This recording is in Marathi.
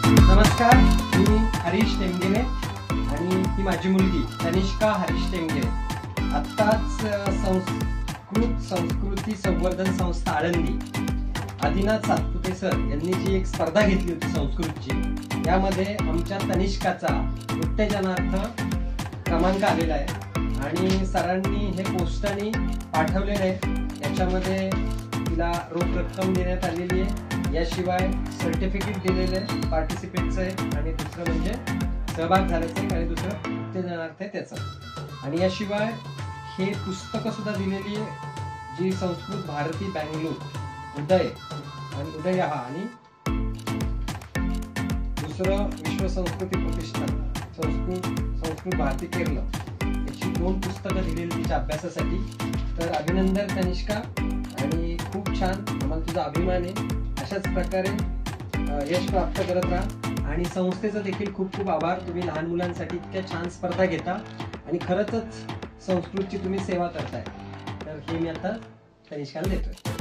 नमस्कार, मी हरीश टेमगिरे आणि ही माझी मुलगी तनिष्का हरीश टेमगिरे. आत्ताच संस्कृती संवर्धन संस्था आळंदी आदिनाथ सातपुते सर यांनी जी एक स्पर्धा घेतली होती संस्कृतची, त्यामध्ये आमच्या तनिष्काचा उत्तेजनार्थ क्रमांक आलेला आहे आणि सरांनी हे पोस्टाने पाठवलेले आहे. याच्यामध्ये तिला रोख रक्कम देण्यात आलेली आहे, याशिवाय सर्टिफिकेट दिलेलं आहे पार्टिसिपेटचं आहे आणि दुसरं म्हणजे सहभाग झाल्याचं आहे आणि दुसरं उत्तेजनार्थ आहे त्याचं. आणि याशिवाय हे पुस्तकं सुद्धा दिलेली आहे जी संस्कृत भारती बँगलोर उदय आणि दुसरं विश्व संस्कृती प्रतिष्ठान संस्कृत भारती केरळ याची 2 पुस्तकं दिलेली तिच्या अभ्यासासाठी. तर अभिनंदन तनिष्का, आणि खूप छान, आम्हाला तुझा अभिमान आहे. अशाच प्रकारे यश प्राप्त करत राहा आणि संस्थेचा देखील खूप खूप आभार. तुम्ही लहान मुलांसाठी इतक्या छान स्पर्धा घेता आणि खरंच संस्कृतची तुम्ही सेवा करताय. तर हे मी आता तनिष्काला देतोय.